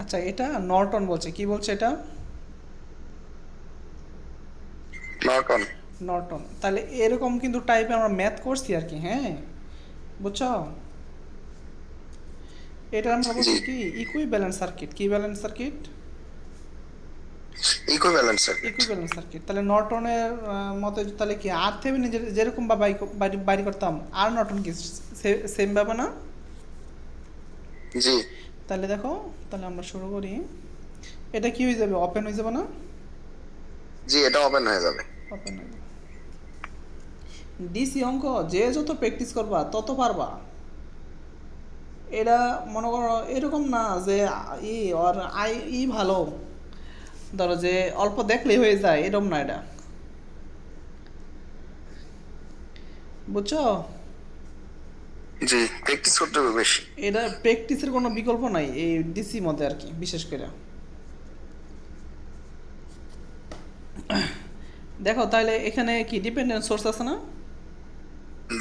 আচ্ছা, এটা নর্টন বলছে, কি বলছে এটা? নর্টন। নর্টন। তাহলে এরকম কিন্তু টাইপে আমরা ম্যাথ করছি আর কি, হ্যাঁ, বুঝছো? এটা আমরা জি, বলছি কি ইকুইভ্যালেন্ট সার্কিট। কি balance circuit? Equivalent circuit. Equivalent circuit. তাহলে নর্টনের মতে তাহলে কি আর থেভেনিন যেরকম বা বাইর করতাম, আর নর্টন কি সেম ব্যাপার না? জি, তাহলে দেখো, তাহলে আমরা শুরু করি। এটা কি হয়ে যাবে, ওপেন হয়ে যাবে না? জি, এটা ওপেন হয়ে যাবে। ওপেন হয়ে যাবে। ডিসি অঙ্ক যে যত প্র্যাকটিস করবা তত পারবা। এটা মনে করো এরকম না যে ই আর ভালো, ধরো যে অল্প দেখলেই হয়ে যায়, এরকম না এটা, বুঝছো? জি, প্র্যাকটিস করতে হবে বেশি। এটা প্র্যাকটিসের কোনো বিকল্প নাই এই ডিসি মধ্যে আর কি, বিশেষ করে। দেখো তাহলে এখানে কি ডিপেন্ডেন্ট সোর্স আছে না?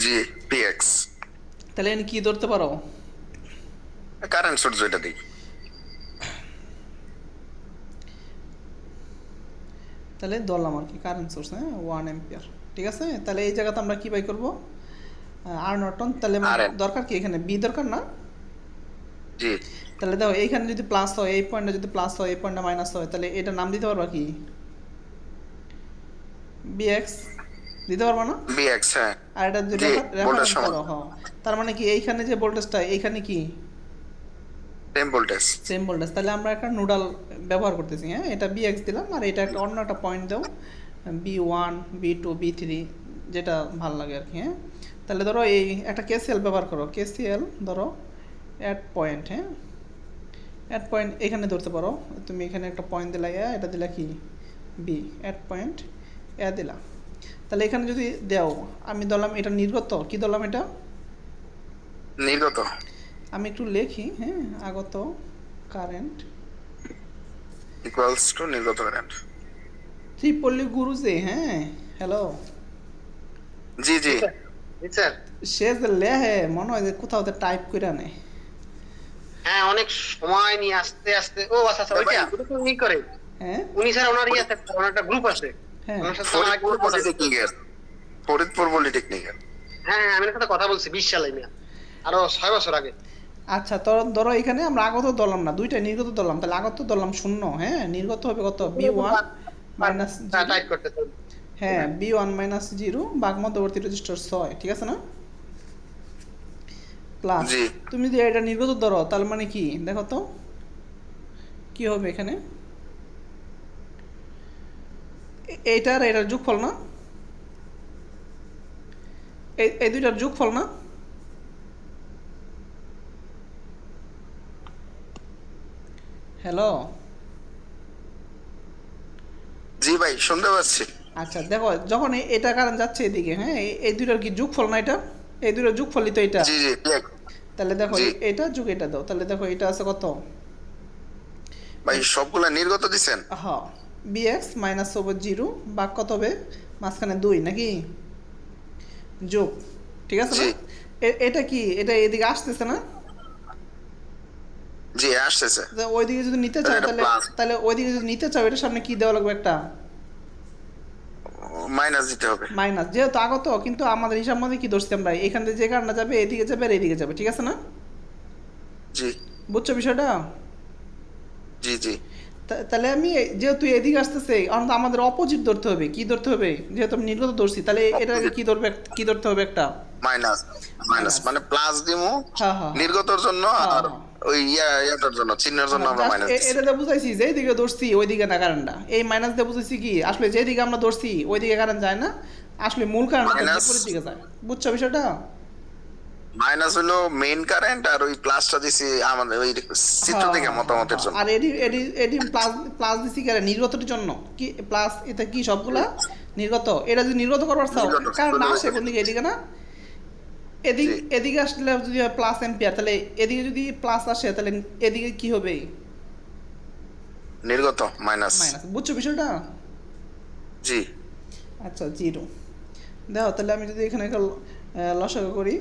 জি, পিএক্স। তাহলে এখানে কি ধরতে পারো? কারেন্ট সোর্স যেটা দিই। তাহলে ধরলাম আর কি কারেন্ট সোর্স, হ্যাঁ, 1 অ্যাম্পিয়ার। ঠিক আছে, তাহলে এই জায়গাতে আমরা কি বাই করবো? আর নর্টন। তাহলে আর এন। দরকার কি এখানে বি দরকার না? জি, তাহলে দেখো এইখানে যদি প্লাস হয়, এই পয়েন্টে যদি প্লাস হয়, এই পয়েন্টে মাইনাস হয়, তাহলে এটা নাম দিতে পারবা কি? বিএক্স দিতে পারবা না? বিএক্স, হ্যাঁ। আর এটা যদি জি, ভোল্টেজ রেফারেন্স সমান। ধরো, হ্যাঁ, তার মানে কি এইখানে যে ভোল্টেজটা এইখানে কি সেম ভোল্টেজ। Same voltage. তাহলে আমরা একটা নোডাল ব্যবহার করতেছি, হ্যাঁ, এটা বিএক্স দিলাম, আর এটা একটা অন্য একটা পয়েন্ট দাও, বি 1, বি 2, বি 3, যেটা ভাল লাগে আর কি, হ্যাঁ। তাহলে ধরো এই একটা কেসিএল ব্যবহার করো, কেসিএল ধরো অ্যাড পয়েন্ট, হ্যাঁ, অ্যাড পয়েন্ট এখানে ধরতে পারো। তুমি এখানে একটা পয়েন্ট দিলা এ, এটা দিলা কি বি, অ্যাড পয়েন্ট এ দিলা। তাহলে এখানে যদি দেও, আমি ধরলাম এটা নির্গত, কি ধরলাম এটা? নির্গত। আমি একটু লেখি, হ্যাঁ, আগত কারেন্ট ইকুয়ালস টু নির্গত কারেন্ট। ত্রিপল্লী গুরুজে, হ্যাঁ, হ্যালো। জি, জি। জি স্যার। জি স্যার। সে যে লেহে মনে হয় যে কোথাও টাইপ করে নেয়। হ্যাঁ, অনেক সময় নিয়ে আস্তে আস্তে। ও আচ্ছা আচ্ছা, ভাই, ওইটা ওটা তো উনি করে। হ্যাঁ, উনি স্যার ওনার আছে, ওনার একটা গ্রুপ আছে। হ্যাঁ, ওনার সাথে আমার আগে ফরিদপুর কথা বলছি। পলিটেকনিকের। ফরিদপুর পলিটেকনিকের। হ্যাঁ হ্যাঁ, আমি ওনার সাথে কথা বলছি 20 সালে মিয়া, আরো 6 বছর আগে। আচ্ছা, তো ধরো এখানে আমরা আগত ধরলাম না, দুইটা নির্গত ধরলাম, তাহলে আগত ধরলাম শূন্য, হ্যাঁ, নির্গত হবে কত, বি 1 - 0। টাইপ করতে চাই। হ্যাঁ, বি 1 - 0 বাঘ মধ্যবর্তী রেজিস্টার 6, ঠিক আছে না? প্লাস জি, তুমি যদি এটা নির্গত ধরো, তার মানে কি দেখো তো কি হবে এখানে, এইটার এটার যোগফল না, এই দুইটার যোগফল না? হ্যালো। জি ভাই, শুনতে পাচ্ছি। আচ্ছা দেখো, যখন এটা কারণ যাচ্ছে এদিকে, হ্যাঁ, এই দুইটার কি যোগফল না এটা? এই দুইটার যোগফলই তো এটা। জি, জি, তাহলে দেখো জি এটা যোগ এটা দাও, তাহলে দেখো এটা আছে কত, ভাই, সবগুলা নির্গত দিছেন। হ্যাঁ, বিএক্স মাইনাস ওভার 0 বা কত হবে, মাঝখানে 2 নাকি, যোগ, ঠিক আছে না? জি, এটা কি এটা এদিকে আসতেছে না? জি, আসতেছে। তা ওইদিকে যদি নিতে তাহলে চাও, এটা তাহলে প্লাস তাহলে ওইদিকে যদি নিতে চাও, এটার সামনে কি দেওয়া লাগবে একটা মাইনাস দিতে হবে। মাইনাস, যেহেতু আগত, কিন্তু আমাদের হিসাব মধ্যে কি ধরছি আমরা, এখান থেকে যে কারণটা যাবে এদিকে যাবে আর এদিকে যাবে, ঠিক আছে না? জি, বুঝছো বিষয়টা? জি, জি, তাহলে আমি যেহেতু এদিকে আসতেছে, কারণ তো আমাদের অপোজিট ধরতে হবে, কি ধরতে হবে, যেহেতু আমি নির্গত ধরছি, তাহলে এটাকে অপোজিট। কি ধরবে, কি ধরতে হবে একটা মাইনাস। Minus minus. মানে প্লাস দিমু হ্যাঁ, হ্যাঁ, হ্যাঁ, নির্গতর জন্য। হ্যাঁ, আর হ্যাঁ, ওই ইয়াটার জন্য, চিহ্নের জন্য হ্যাঁ, আমরা জাস্ট মাইনাস দিছি। এটাতে বুঝাইছি যে এইদিকে ধরছি ওইদিকে না কারেন্টটা, এই মাইনাস দিয়ে বুঝাইছি কি আসলে যেদিকে আমরা ধরছি ওইদিকে কারেন্ট যায় না, আসলে মূল কারেন্টটা তার মাইনাস। বিপরীত দিকে যায়। বুঝছো বিষয়টা? মাইনাস হলো মেইন কারেন্ট, আর ওই প্লাসটা দিছি আমাদের ওই চিত্র হ্যাঁ, থেকে হ্যাঁ, হ্যাঁ, মতামতের হ্যাঁ, জন্য। আর এডি এডি এডি প্লাস প্লাস দিছি কেন, নির্গতের জন্য কি প্লাস, এটা কি সবগুলা নির্গত, এটা যদি নির্গত করবার চাও, নির্গত কারণ না চলে আসে যাবে। কোন দিকে, এদিকে না, জি, এদিকে আসলে যদি প্লাস এম্পিয়ার, তাহলে এদিকে যদি প্লাস আসে, তাহলে এদিকে কি হবে, নির্গত মাইনাস। মাইনাস। বুঝছো বিষয়টা? জি, আচ্ছা, 0। দেখো তাহলে আমি যদি এখানে একটা লসাগু করি,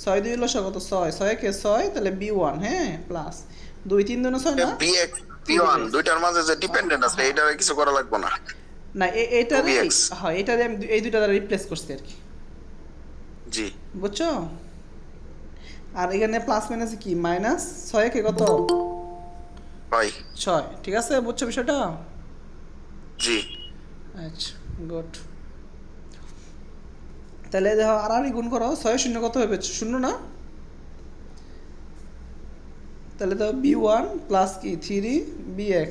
6 2 হলো কত 6 6 কে 6 তাহলে b1 হ্যাঁ প্লাস 2 3 দুনো 6 না bx p1 দুইটার মাঝে যে ডিপেন্ডেন্ট আছে হ্যাঁ। এটারে কিছু করা লাগবে না। না এটারে 2bx হ্যাঁ এটারে আমি এই দুইটা দ্বারা রিপ্লেস করছি আর কি, জি বুঝছো? আর এখানে প্লাস মাইনাস কি মাইনাস 6 কে কত হয় 6, ঠিক আছে বুঝছো বিষয়টা? জি আচ্ছা গুড। তাহলে দেখো আর গুণ করো 6 শূন্য কত হবে 0 না? তাহলে তো b1 প্লাস কি 3bx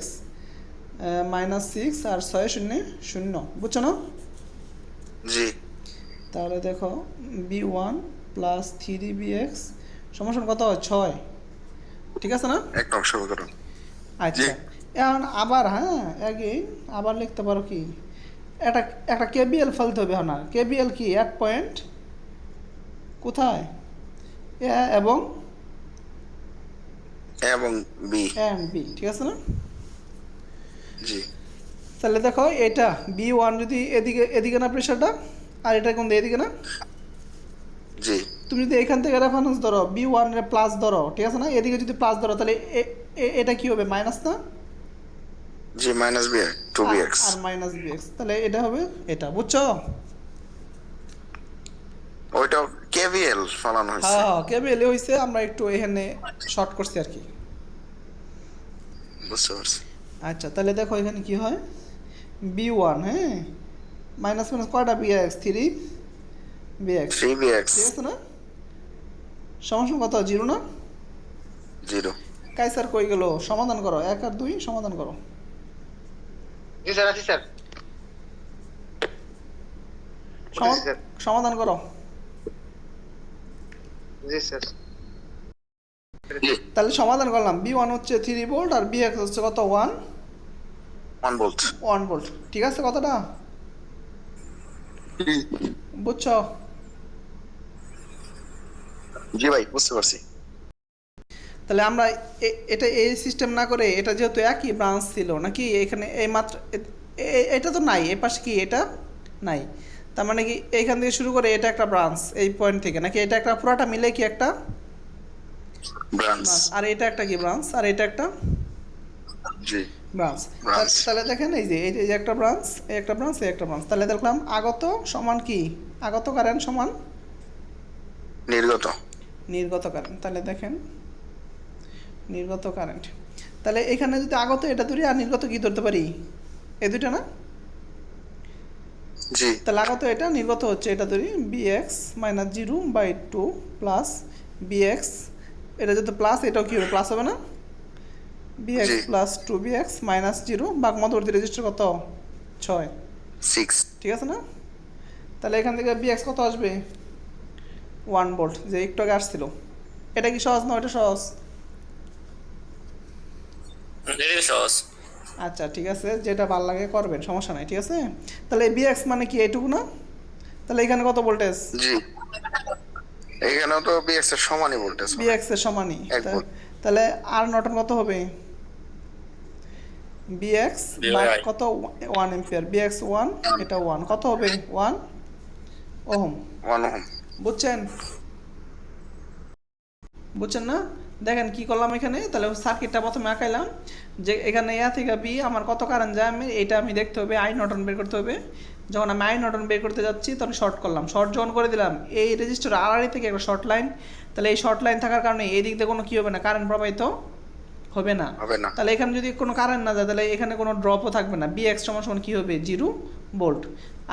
মাইনাস 6 আর 6 শূন্য 0, বুঝছো না? জি তাহলে দেখো b1 প্লাস 3bx সমান কত হয় 6, ঠিক আছে না? একদম শুরু করুন। আচ্ছা এখন আবার হ্যাঁ অ্যাগেইন আবার লিখতে পারো কি একটা একটা কেবিএল ফেলতে হবে না, কেবিএল কি এক পয়েন্ট কোথায় এ এবং এবং বি এন্ড বি, ঠিক আছে না? জি তাহলে দেখো এটা b1 যদি এদিকে এদিকে না প্রেশারটা আর এটা কোন এদিকে না, জি তুমি যদি এখান থেকে রেফারেন্স ধরো b1 এর প্লাস ধরো, ঠিক আছে না? এদিকে যদি প্লাস ধরো তাহলে এটা কি হবে মাইনাস না? জি মাইনাস বি 2bx আর মাইনাস bx, তাহলে এটা হবে এটা, বুঝছো? ওইটা কেভিএল ফলানো হয়েছে। হ্যাঁ কেবিএল হইছে, আমরা একটু এখানে শর্ট করছি আর কি। বুঝতে পারছি। আচ্ছা তাহলে দেখো এখানে কি হয় b1 হ্যাঁ মাইনাস মাইনাস কয়টা bx 3bx, 3bx ঠিক আছে না? সমান কত 0 না? 0 কাইসার কই গেল? সমাধান করো 1 আর 2 সমাধান করো। জি স্যার আছি স্যার করতেছি স্যার। সমাধান করো। জি স্যার জি তাহলে সমাধান করলাম b1 হচ্ছে 3 ভোল্ট আর bx হচ্ছে কত 1 1 ভোল্ট 1 ভোল্ট, ঠিক আছে কতটা বুঝছো? জি ভাই বুঝতে পারছি। তাহলে আমরা এটা এই সিস্টেম না করে এটা যেহেতু একই ব্রাঞ্চ ছিল নাকি এখানে এই মাত্র এটা তো নাই, এই পাশে কি এটা নাই, তার মানে কি এইখান থেকে শুরু করে এটা একটা ব্রাঞ্চ এই পয়েন্ট থেকে নাকি এটা একটা পুরোটা মিলে কি একটা ব্রাঞ্চ আর এটা একটা কি ব্রাঞ্চ আর এটা একটা জি ব্রাঞ্চ। ব্রাঞ্চ তাহলে দেখেন এই যে এই যে একটা ব্রাঞ্চ এই একটা ব্রাঞ্চ এই একটা ব্রাঞ্চ, তাহলে দেখলাম আগত সমান কি আগত কারেন্ট সমান নির্গত নির্গত কারেন্ট। তাহলে দেখেন নির্গত কারেন্ট, তাহলে এখানে যদি আগত এটা ধরি আর নির্গত কি ধরতে পারি এই দুইটা না? জি তাহলে আগত এটা নির্গত হচ্ছে এটা ধরি bx মাইনাস 0/2 প্লাস bx, এটা যদি প্লাস এটাও কি হবে প্লাস হবে না? bx জি। প্লাস 2bx মাইনাস 0 বাঘ মধ্যবর্তী রেজিস্টার কত 6, 6 ঠিক আছে না? তাহলে এখান থেকে bx কত আসবে 1 ভোল্ট, যে একটু আগে আসছিল। এটা কি সহজ না এটা সহজ? এটা সহজ। আচ্ছা ঠিক আছে, যেটা ভালো লাগে করবেন সমস্যা নাই, ঠিক আছে? তাহলে bx মানে কি এইটুকু না? তাহলে এখানে কত ভোল্টেজ জি এখানেও তো বিএক্স এর সমানই ভোল্টেজ bx এর সমানই, এক ভোল্ট। তাহলে আর নর্টন কত হবে bx VI কত 1 এম্পিয়ার, bx 1 এটা 1 কত হবে 1 ওহম, 1 ওহম বুঝছেন? বুঝছেন না? দেখেন কি করলাম এখানে, তাহলে সার্কিটটা প্রথমে আঁকাইলাম যে এখানে এ থেকে বি আমার কত কারেন্ট যায় আমি এটা আমি দেখতে হবে, আই নর্টন বের করতে হবে। যখন আমি আই নর্টন বের করতে যাচ্ছি তখন শর্ট করলাম, শর্ট যখন করে দিলাম এই রেজিস্টার আড়াআড়ি থেকে একটা শর্ট লাইন, তাহলে এই শর্ট লাইন থাকার কারণে এই দিক দিয়ে কোনো কী হবে না কারেন্ট প্রবাহিত হবে না। হবে না। তাহলে এখানে যদি কোনো কারেন্ট না যায় তাহলে এখানে কোনো ড্রপও থাকবে না, bx সমান কী হবে 0 ভোল্ট।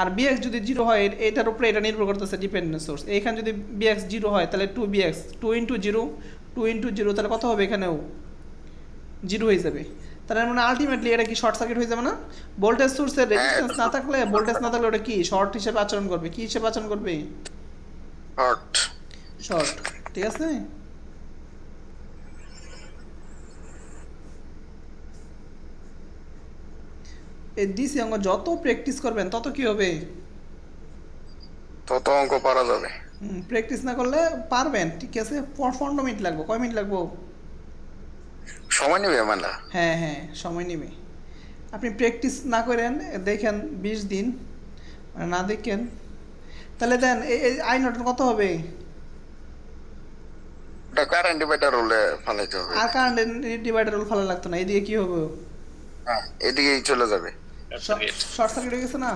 আর bx যদি 0 হয় এটার উপরে এটা নির্ভর করতেছে ডিপেন্ডেন্ট সোর্স, এখানে যদি bx 0 হয় তাহলে 2bx 2 ইন্টু 0 2 ইন্টু 0 তাহলে কত হবে এখানেও 0 হয়ে যাবে। তাহলে মানে আলটিমেটলি এটা কি শর্ট সার্কিট হয়ে যাবে না? ভোল্টেজ সোর্সের রেজিস্ট্যান্স না থাকলে ভোল্টেজ না থাকলে ওটা কি শর্ট হিসেবে আচরণ করবে, কি হিসেবে আচরণ করবে হট শর্ট, ঠিক আছে? এই ডিসি অঙ্ক যত প্র্যাকটিস করবেন তত কি হবে, তত অঙ্ক পারা যাবে। প্র্যাকটিস না করলে পারবেন, ঠিক আছে? 15 মিনিট লাগবে, কয় মিনিট লাগবো? সময় নেবে মানে হ্যাঁ হ্যাঁ সময় নেবে। আপনি প্র্যাকটিস না করেন দেখেন 20 দিন না দেখেন তাহলে দেন এই আই নর্টন কত হবে ওটা কারেন্ট ডিভাইডার হলে ফালাইতে হবে। আর কারেন্ট ডিভাইডার রোল ভালো লাগতো না, এদিকে কি হবে? হ্যাঁ, এদিকেই চলে যাবে। শর্ট সার্কিট হয়ে গেছে না?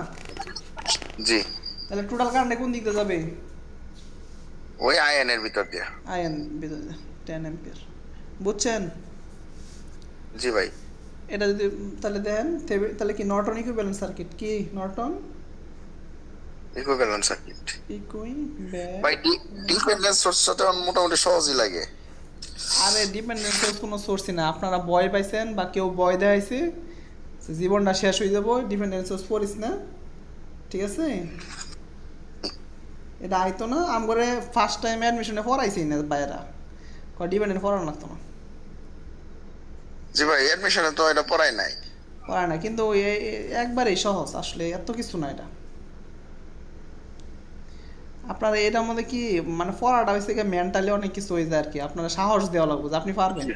জি, তাহলে টোটাল কারেন্ট কোন দিক দিয়ে যাবে? ওই আয়নের ভিতর দিয়ে। Ion 10 ampere. বুঝছেন? জি ভাই। এটা যদি তাহলে দেন তাহলে কি নর্টন ইকুইভ্যালেন্ট সার্কিট কি? Norton equivalent circuit. ভাই ইকুইভ্যালেন্ট। ডিপেন্ডেন্স সোর্সটা তো মোটামুটি সহজই লাগে। আরে ডিপেন্ডেন্স সোর্স কোনো সোর্সই না, আপনারা ভয় পাইছেন বা কেউ ভয় দেখাইছে, জীবনটা শেষ হয়ে যাবো, ডিপেন্ডেন্স সোর্স পড়িস না, ঠিক আছে? এটা আইতো না আমগরে ফার্স্ট টাইম অ্যাডমিশনে পড়াইছি না বাইরা, ডিপেন্ডেন্ট পড়ানো লাগতো না, জি ভাই, অ্যাডমিশনে তো এটা পড়াই নাই। পড়ায় না, কিন্তু একবারেই সহজ, আসলে এত কিছু না এটা। আপনারা এটার মধ্যে কি মানে পড়াটা হয়েছে কি মেন্টালি অনেক কিছু হয়ে যায় আর কি, আপনারা সাহস দেওয়া লাগবে যে আপনি পারবেন,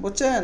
বুঝছেন?